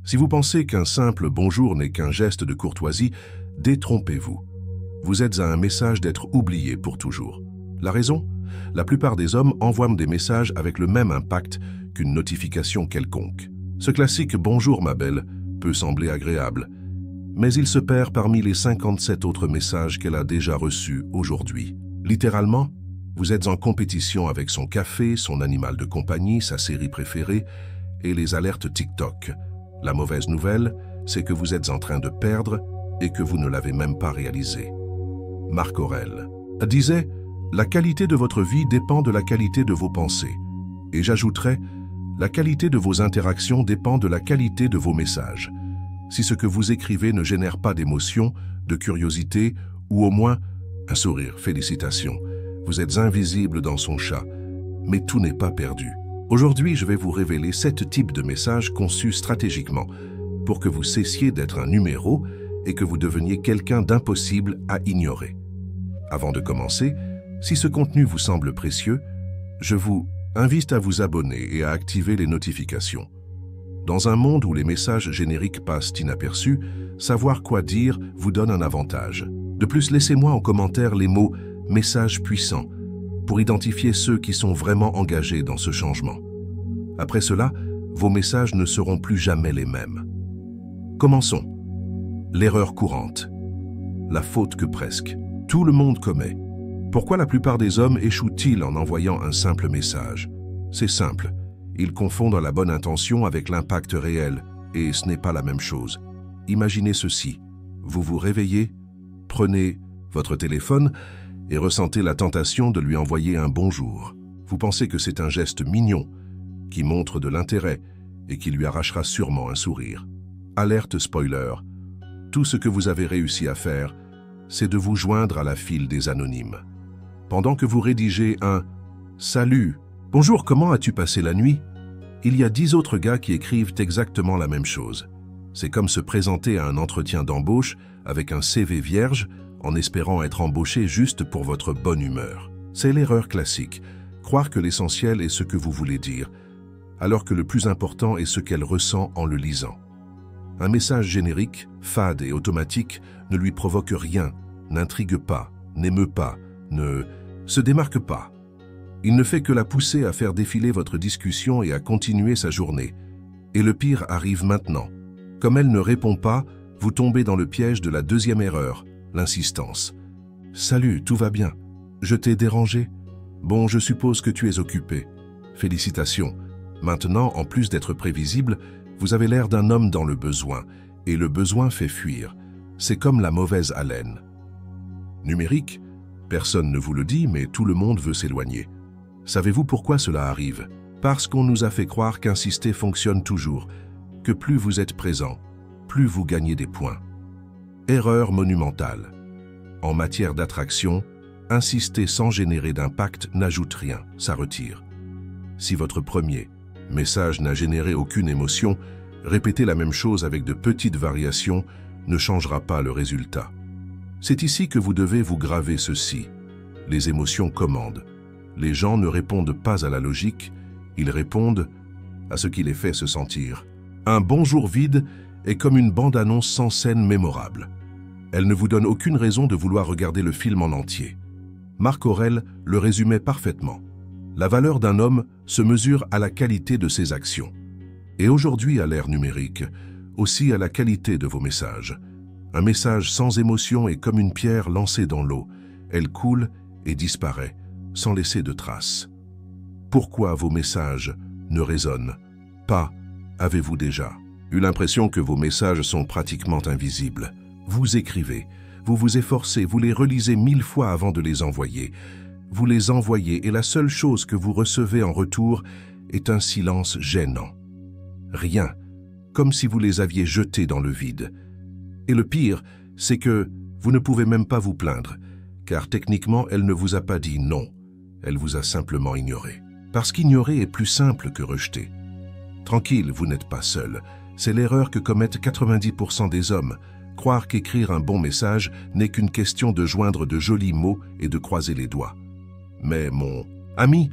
Si vous pensez qu'un simple bonjour n'est qu'un geste de courtoisie, détrompez-vous. Vous êtes à un message d'être oublié pour toujours. La raison? La plupart des hommes envoient des messages avec le même impact qu'une notification quelconque. Ce classique « Bonjour ma belle » peut sembler agréable, mais il se perd parmi les 57 autres messages qu'elle a déjà reçus aujourd'hui. Littéralement, vous êtes en compétition avec son café, son animal de compagnie, sa série préférée et les alertes TikTok. La mauvaise nouvelle, c'est que vous êtes en train de perdre et que vous ne l'avez même pas réalisé. Marc Aurèle disait « La qualité de votre vie dépend de la qualité de vos pensées. » Et j'ajouterais « La qualité de vos interactions dépend de la qualité de vos messages. » Si ce que vous écrivez ne génère pas d'émotion, de curiosité ou au moins un sourire, félicitations. Vous êtes invisible dans son chat, mais tout n'est pas perdu. Aujourd'hui, je vais vous révéler 7 types de messages conçus stratégiquement pour que vous cessiez d'être un numéro et que vous deveniez quelqu'un d'impossible à ignorer. Avant de commencer, si ce contenu vous semble précieux, je vous invite à vous abonner et à activer les notifications. Dans un monde où les messages génériques passent inaperçus, savoir quoi dire vous donne un avantage. De plus, laissez-moi en commentaire les mots « message puissant » pour identifier ceux qui sont vraiment engagés dans ce changement. Après cela, vos messages ne seront plus jamais les mêmes. Commençons. L'erreur courante. La faute que presque tout le monde commet. Pourquoi la plupart des hommes échouent-ils en envoyant un simple message? C'est simple. Ils confondent la bonne intention avec l'impact réel, et ce n'est pas la même chose. Imaginez ceci. Vous vous réveillez, prenez votre téléphone et ressentez la tentation de lui envoyer un bonjour. Vous pensez que c'est un geste mignon, qui montre de l'intérêt et qui lui arrachera sûrement un sourire. Alerte spoiler. Tout ce que vous avez réussi à faire, c'est de vous joindre à la file des anonymes. Pendant que vous rédigez un « Salut, bonjour, comment as-tu passé la nuit ?» il y a 10 autres gars qui écrivent exactement la même chose. C'est comme se présenter à un entretien d'embauche avec un CV vierge en espérant être embauché juste pour votre bonne humeur. C'est l'erreur classique, croire que l'essentiel est ce que vous voulez dire, alors que le plus important est ce qu'elle ressent en le lisant. Un message générique, fade et automatique ne lui provoque rien, n'intrigue pas, n'émeut pas, ne se démarque pas. Il ne fait que la pousser à faire défiler votre discussion et à continuer sa journée. Et le pire arrive maintenant. Comme elle ne répond pas, vous tombez dans le piège de la deuxième erreur, l'insistance. « Salut, tout va bien. Je t'ai dérangé? Bon, je suppose que tu es occupé. Félicitations. Maintenant, en plus d'être prévisible, vous avez l'air d'un homme dans le besoin, et le besoin fait fuir. C'est comme la mauvaise haleine. » Numérique, personne ne vous le dit, mais tout le monde veut s'éloigner. Savez-vous pourquoi cela arrive? Parce qu'on nous a fait croire qu'insister fonctionne toujours, que plus vous êtes présent, plus vous gagnez des points. Erreur monumentale. En matière d'attraction, insister sans générer d'impact n'ajoute rien, ça retire. Si votre premier message n'a généré aucune émotion, répéter la même chose avec de petites variations ne changera pas le résultat. C'est ici que vous devez vous graver ceci. Les émotions commandent. Les gens ne répondent pas à la logique, ils répondent à ce qui les fait se sentir. Un bonjour vide est comme une bande-annonce sans scène mémorable. Elle ne vous donne aucune raison de vouloir regarder le film en entier. Marc Aurèle le résumait parfaitement. La valeur d'un homme se mesure à la qualité de ses actions. Et aujourd'hui, à l'ère numérique, aussi à la qualité de vos messages. Un message sans émotion est comme une pierre lancée dans l'eau. Elle coule et disparaît, sans laisser de traces. Pourquoi vos messages ne résonnent pas? Avez-vous déjà eu l'impression que vos messages sont pratiquement invisibles? Vous écrivez, vous vous efforcez, vous les relisez 1000 fois avant de les envoyer. Vous les envoyez et la seule chose que vous recevez en retour est un silence gênant. Rien, comme si vous les aviez jetés dans le vide. Et le pire, c'est que vous ne pouvez même pas vous plaindre, car techniquement, elle ne vous a pas dit non. Elle vous a simplement ignoré. Parce qu'ignorer est plus simple que rejeter. Tranquille, vous n'êtes pas seul. C'est l'erreur que commettent 90% des hommes. Croire qu'écrire un bon message n'est qu'une question de joindre de jolis mots et de croiser les doigts. Mais mon ami,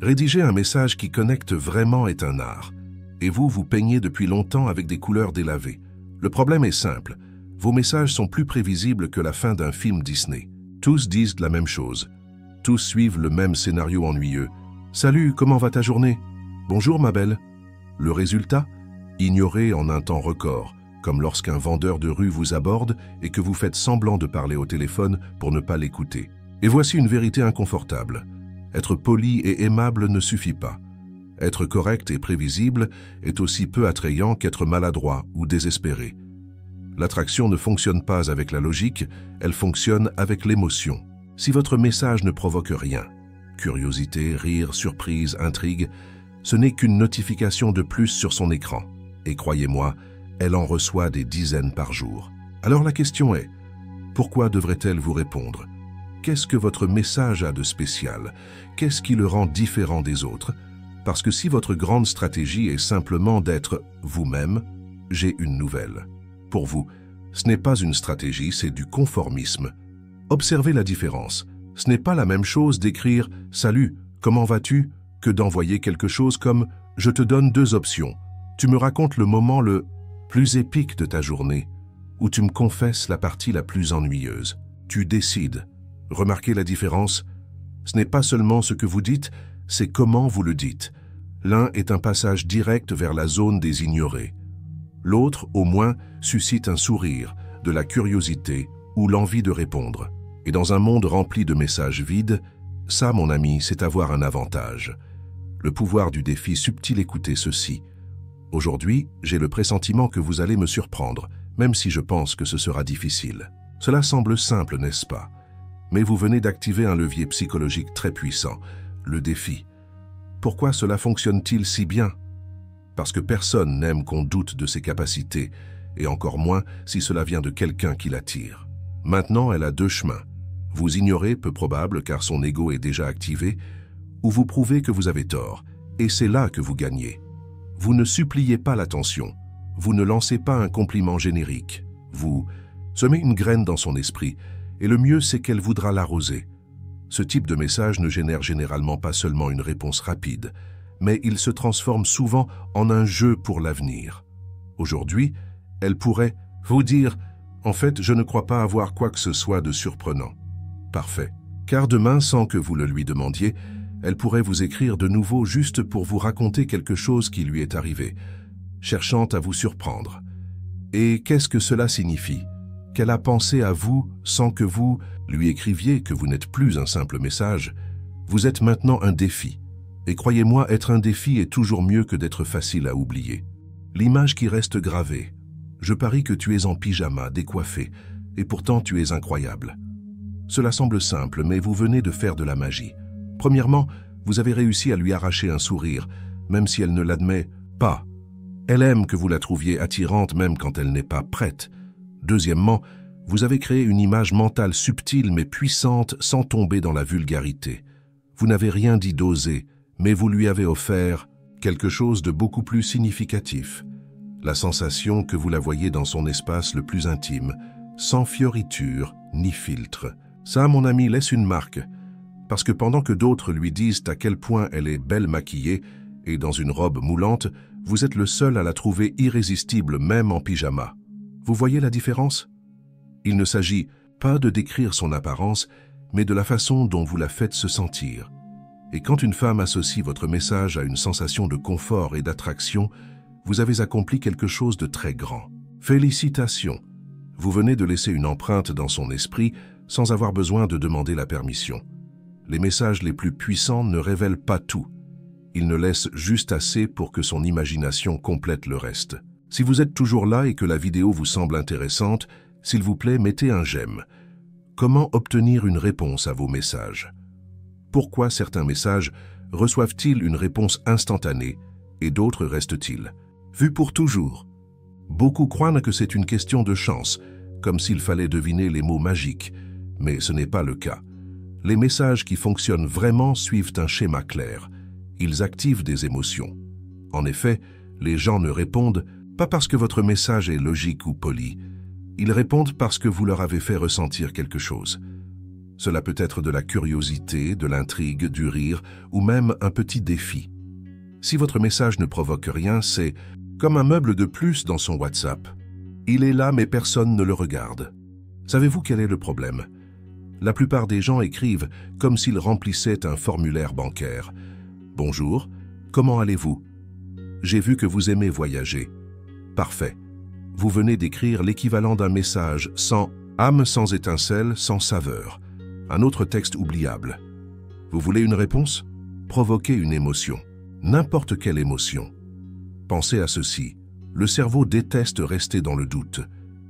rédiger un message qui connecte vraiment est un art. Et vous, vous peignez depuis longtemps avec des couleurs délavées. Le problème est simple. Vos messages sont plus prévisibles que la fin d'un film Disney. Tous disent la même chose. Tous suivent le même scénario ennuyeux. « Salut, comment va ta journée ?»« Bonjour ma belle. » Le résultat? Ignoré en un temps record, comme lorsqu'un vendeur de rue vous aborde et que vous faites semblant de parler au téléphone pour ne pas l'écouter. Et voici une vérité inconfortable. Être poli et aimable ne suffit pas. Être correct et prévisible est aussi peu attrayant qu'être maladroit ou désespéré. L'attraction ne fonctionne pas avec la logique, elle fonctionne avec l'émotion. Si votre message ne provoque rien, curiosité, rire, surprise, intrigue, ce n'est qu'une notification de plus sur son écran. Et croyez-moi, elle en reçoit des dizaines par jour. Alors la question est, pourquoi devrait-elle vous répondre? Qu'est-ce que votre message a de spécial? Qu'est-ce qui le rend différent des autres? Parce que si votre grande stratégie est simplement d'être vous-même, j'ai une nouvelle. Pour vous, ce n'est pas une stratégie, c'est du conformisme. Observez la différence. Ce n'est pas la même chose d'écrire « Salut, comment vas-tu » que d'envoyer quelque chose comme « Je te donne 2 options. Tu me racontes le moment le plus épique de ta journée ou tu me confesses la partie la plus ennuyeuse. Tu décides. » Remarquez la différence? Ce n'est pas seulement ce que vous dites, c'est comment vous le dites. L'un est un passage direct vers la zone des ignorés. L'autre, au moins, suscite un sourire, de la curiosité ou l'envie de répondre. Et dans un monde rempli de messages vides, ça, mon ami, c'est avoir un avantage. Le pouvoir du défi subtil, écoutez ceci. Aujourd'hui, j'ai le pressentiment que vous allez me surprendre, même si je pense que ce sera difficile. Cela semble simple, n'est-ce pas? Mais vous venez d'activer un levier psychologique très puissant, le défi. Pourquoi cela fonctionne-t-il si bien? Parce que personne n'aime qu'on doute de ses capacités, et encore moins si cela vient de quelqu'un qui l'attire. Maintenant, elle a 2 chemins. Vous ignorez, peu probable, car son ego est déjà activé, ou vous prouvez que vous avez tort, et c'est là que vous gagnez. Vous ne suppliez pas l'attention, vous ne lancez pas un compliment générique, vous semez une graine dans son esprit, et le mieux c'est qu'elle voudra l'arroser. Ce type de message ne génère généralement pas seulement une réponse rapide, mais il se transforme souvent en un jeu pour l'avenir. Aujourd'hui, elle pourrait vous dire « En fait, je ne crois pas avoir quoi que ce soit de surprenant. » Parfait. Car demain, sans que vous le lui demandiez, elle pourrait vous écrire de nouveau juste pour vous raconter quelque chose qui lui est arrivé, cherchant à vous surprendre. Et qu'est-ce que cela signifie? Qu'elle a pensé à vous sans que vous lui écriviez que vous n'êtes plus un simple message. Vous êtes maintenant un défi. Et croyez-moi, être un défi est toujours mieux que d'être facile à oublier. L'image qui reste gravée. Je parie que tu es en pyjama, décoiffé, et pourtant tu es incroyable. Cela semble simple, mais vous venez de faire de la magie. Premièrement, vous avez réussi à lui arracher un sourire, même si elle ne l'admet pas. Elle aime que vous la trouviez attirante même quand elle n'est pas prête. Deuxièmement, vous avez créé une image mentale subtile mais puissante sans tomber dans la vulgarité. Vous n'avez rien dit d'osé, mais vous lui avez offert quelque chose de beaucoup plus significatif. La sensation que vous la voyez dans son espace le plus intime, sans fioriture ni filtre. Ça, mon ami, laisse une marque. Parce que pendant que d'autres lui disent à quel point elle est belle maquillée et dans une robe moulante, vous êtes le seul à la trouver irrésistible même en pyjama. Vous voyez la différence? Il ne s'agit pas de décrire son apparence, mais de la façon dont vous la faites se sentir. Et quand une femme associe votre message à une sensation de confort et d'attraction, vous avez accompli quelque chose de très grand. Félicitations! Vous venez de laisser une empreinte dans son esprit sans avoir besoin de demander la permission. Les messages les plus puissants ne révèlent pas tout. Ils ne laissent juste assez pour que son imagination complète le reste. Si vous êtes toujours là et que la vidéo vous semble intéressante, s'il vous plaît, mettez un j'aime. Comment obtenir une réponse à vos messages? Pourquoi certains messages reçoivent-ils une réponse instantanée et d'autres restent-ils vus pour toujours? Beaucoup croient que c'est une question de chance, comme s'il fallait deviner les mots magiques, mais ce n'est pas le cas. Les messages qui fonctionnent vraiment suivent un schéma clair. Ils activent des émotions. En effet, les gens ne répondent pas parce que votre message est logique ou poli. Ils répondent parce que vous leur avez fait ressentir quelque chose. Cela peut être de la curiosité, de l'intrigue, du rire ou même un petit défi. Si votre message ne provoque rien, c'est comme un meuble de plus dans son WhatsApp. Il est là mais personne ne le regarde. Savez-vous quel est le problème? La plupart des gens écrivent comme s'ils remplissaient un formulaire bancaire. Bonjour, comment allez-vous? J'ai vu que vous aimez voyager. Parfait. Vous venez d'écrire l'équivalent d'un message sans âme, sans étincelle, sans saveur. Un autre texte oubliable. Vous voulez une réponse? Provoquez une émotion. N'importe quelle émotion. Pensez à ceci. Le cerveau déteste rester dans le doute.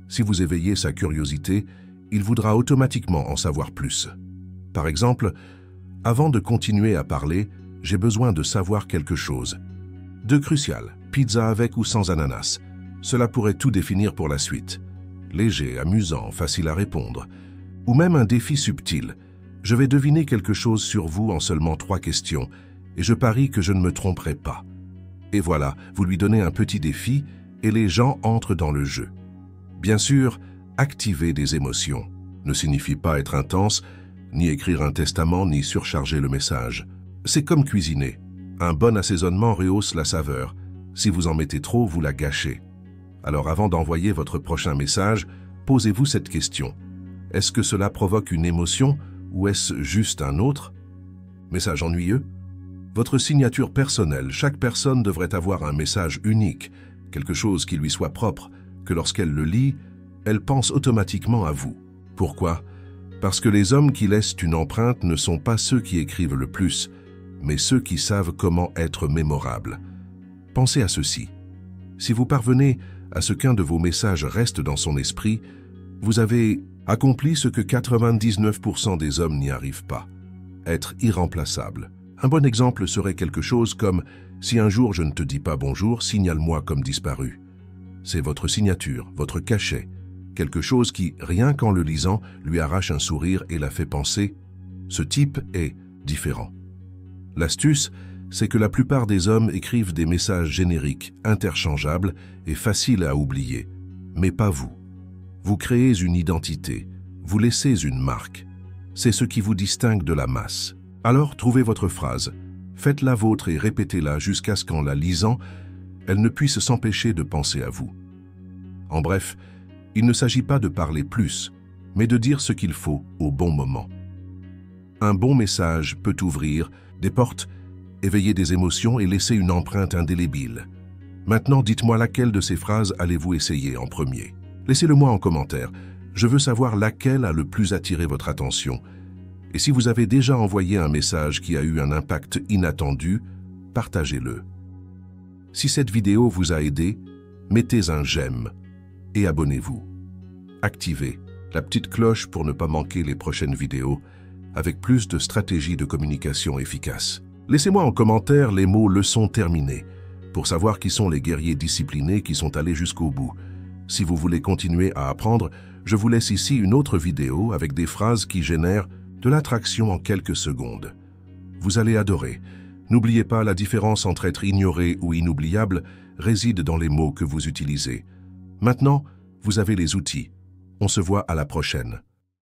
Si vous éveillez sa curiosité, il voudra automatiquement en savoir plus. Par exemple, avant de continuer à parler, j'ai besoin de savoir quelque chose. De crucial, pizza avec ou sans ananas. Cela pourrait tout définir pour la suite. Léger, amusant, facile à répondre. Ou même un défi subtil. Je vais deviner quelque chose sur vous en seulement 3 questions, et je parie que je ne me tromperai pas. Et voilà, vous lui donnez un petit défi, et les gens entrent dans le jeu. Bien sûr, activer des émotions ne signifie pas être intense, ni écrire un testament, ni surcharger le message. C'est comme cuisiner. Un bon assaisonnement rehausse la saveur. Si vous en mettez trop, vous la gâchez. Alors avant d'envoyer votre prochain message, posez-vous cette question. Est-ce que cela provoque une émotion ou est-ce juste un autre? Message ennuyeux? Votre signature personnelle, chaque personne devrait avoir un message unique, quelque chose qui lui soit propre, que lorsqu'elle le lit, elle pense automatiquement à vous. Pourquoi? Parce que les hommes qui laissent une empreinte ne sont pas ceux qui écrivent le plus, mais ceux qui savent comment être mémorables. Pensez à ceci. Si vous parvenez à ce qu'un de vos messages reste dans son esprit, vous avez accompli ce que 99% des hommes n'y arrivent pas. Être irremplaçable. Un bon exemple serait quelque chose comme « Si un jour je ne te dis pas bonjour, signale-moi comme disparu ». C'est votre signature, votre cachet, quelque chose qui, rien qu'en le lisant, lui arrache un sourire et la fait penser « Ce type est différent ». L'astuce, c'est que la plupart des hommes écrivent des messages génériques, interchangeables et faciles à oublier. Mais pas vous. Vous créez une identité, vous laissez une marque. C'est ce qui vous distingue de la masse. Alors trouvez votre phrase, faites-la vôtre et répétez-la jusqu'à ce qu'en la lisant, elle ne puisse s'empêcher de penser à vous. En bref, il ne s'agit pas de parler plus, mais de dire ce qu'il faut au bon moment. Un bon message peut ouvrir des portes, éveiller des émotions et laisser une empreinte indélébile. Maintenant, dites-moi laquelle de ces phrases allez-vous essayer en premier. Laissez-le-moi en commentaire. Je veux savoir laquelle a le plus attiré votre attention. Et si vous avez déjà envoyé un message qui a eu un impact inattendu, partagez-le. Si cette vidéo vous a aidé, mettez un j'aime et abonnez-vous. Activez la petite cloche pour ne pas manquer les prochaines vidéos avec plus de stratégies de communication efficaces. Laissez-moi en commentaire les mots « leçon terminée » pour savoir qui sont les guerriers disciplinés qui sont allés jusqu'au bout. Si vous voulez continuer à apprendre, je vous laisse ici une autre vidéo avec des phrases qui génèrent de l'attraction en quelques secondes. Vous allez adorer. N'oubliez pas, la différence entre être ignoré ou inoubliable réside dans les mots que vous utilisez. Maintenant, vous avez les outils. On se voit à la prochaine.